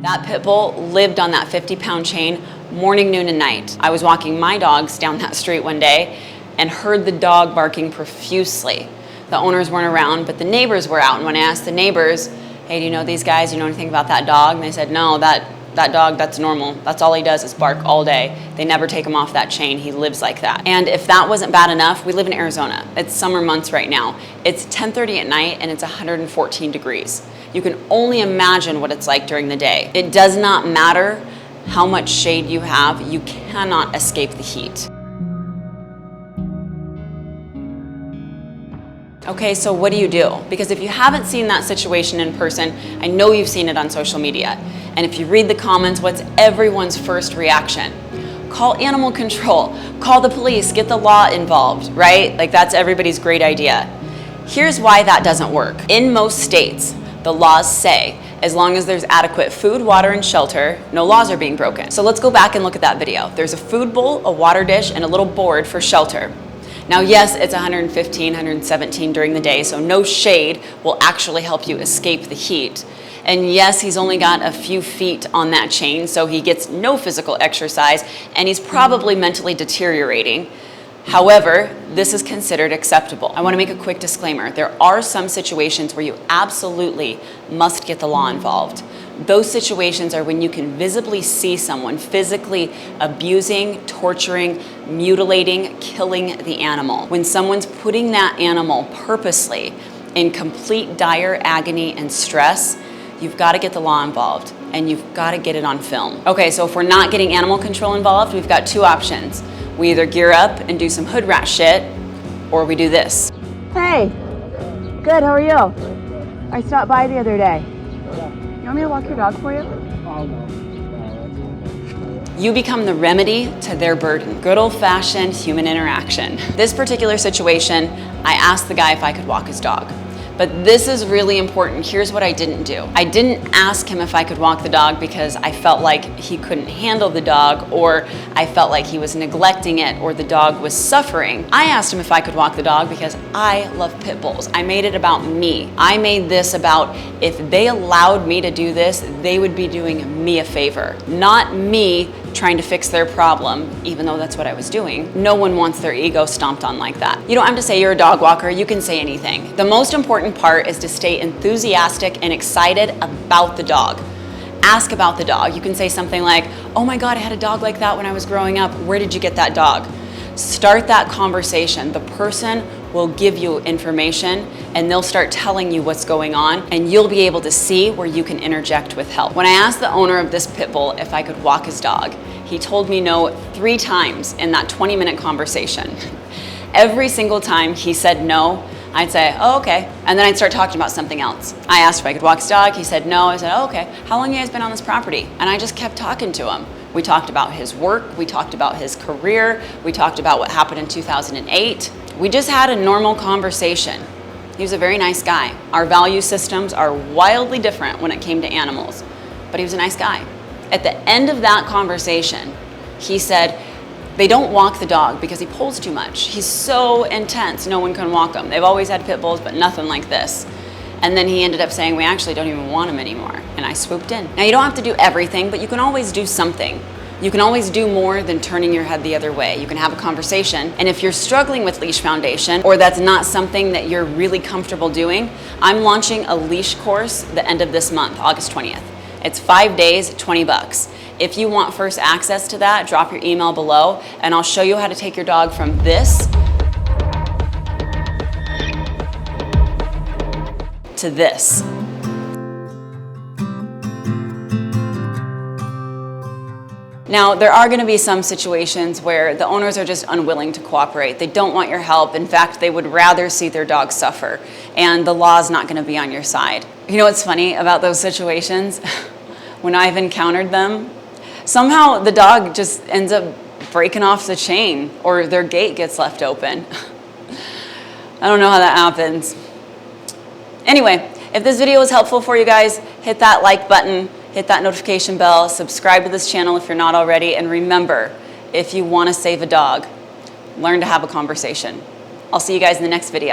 That pit bull lived on that 50-pound chain morning, noon, and night. I was walking my dogs down that street one day and heard the dog barking profusely. The owners weren't around, but the neighbors were out. And when I asked the neighbors, hey, do you know these guys? Do you know anything about that dog? And they said, no, that dog, that's normal. That's all he does is bark all day. They never take him off that chain. He lives like that. And if that wasn't bad enough, we live in Arizona. It's summer months right now. It's 10:30 at night and it's 114 degrees. You can only imagine what it's like during the day. It does not matter how much shade you have. You cannot escape the heat. Okay, so what do you do? Because if you haven't seen that situation in person, I know you've seen it on social media. And if you read the comments, what's everyone's first reaction? Call animal control, call the police, get the law involved, right? Like that's everybody's great idea. Here's why that doesn't work. In most states, the laws say, as long as there's adequate food, water, and shelter, no laws are being broken. So let's go back and look at that video. There's a food bowl, a water dish, and a little board for shelter. Now, yes, it's 115, 117 during the day, so no shade will actually help you escape the heat. And yes, he's only got a few feet on that chain, so he gets no physical exercise, and he's probably mentally deteriorating. However, this is considered acceptable. I want to make a quick disclaimer. There are some situations where you absolutely must get the law involved. Those situations are when you can visibly see someone physically abusing, torturing, mutilating, killing the animal. When someone's putting that animal purposely in complete dire agony and stress, you've got to get the law involved and you've got to get it on film. Okay, so if we're not getting animal control involved, we've got two options. We either gear up and do some hood rat shit, or we do this. Hey, good, how are you? I stopped by the other day. You want me to walk your dog for you? Oh, no. You become the remedy to their burden. Good old-fashioned human interaction. This particular situation, I asked the guy if I could walk his dog. But this is really important. Here's what I didn't do. I didn't ask him if I could walk the dog because I felt like he couldn't handle the dog, or I felt like he was neglecting it, or the dog was suffering. I asked him if I could walk the dog because I love pit bulls. I made it about me. I made this about if they allowed me to do this, they would be doing me a favor, not me trying to fix their problem, even though that's what I was doing. No one wants their ego stomped on like that. You don't have to say you're a dog walker, you can say anything. The most important part is to stay enthusiastic and excited about the dog. Ask about the dog. You can say something like, oh my God, I had a dog like that when I was growing up. Where did you get that dog? Start that conversation. The person will give you information and they'll start telling you what's going on, and you'll be able to see where you can interject with help. When I asked the owner of this pit bull if I could walk his dog, he told me no 3 times in that 20-minute conversation. Every single time he said no, I'd say, oh, okay. And then I'd start talking about something else. I asked if I could walk his dog. He said no. I said, oh, okay. How long have you guys been on this property? And I just kept talking to him. We talked about his work. We talked about his career. We talked about what happened in 2008. We just had a normal conversation. He was a very nice guy. Our value systems are wildly different when it came to animals, but he was a nice guy. At the end of that conversation, he said, they don't walk the dog because he pulls too much. He's so intense, no one can walk him. They've always had pit bulls, but nothing like this. And then he ended up saying, we actually don't even want him anymore. And I swooped in. Now, you don't have to do everything, but you can always do something. You can always do more than turning your head the other way. You can have a conversation. And if you're struggling with Leash Foundation, or that's not something that you're really comfortable doing, I'm launching a Leash course the end of this month, August 20th. It's 5 days, $20. If you want first access to that, drop your email below, and I'll show you how to take your dog from this to this. Now, there are going to be some situations where the owners are just unwilling to cooperate. They don't want your help. In fact, they would rather see their dog suffer, and the law is not going to be on your side. You know what's funny about those situations? When I've encountered them, somehow the dog just ends up breaking off the chain, or their gate gets left open. I don't know how that happens. Anyway, if this video was helpful for you guys, hit that like button, hit that notification bell, subscribe to this channel if you're not already, and remember, if you want to save a dog, learn to have a conversation. I'll see you guys in the next video.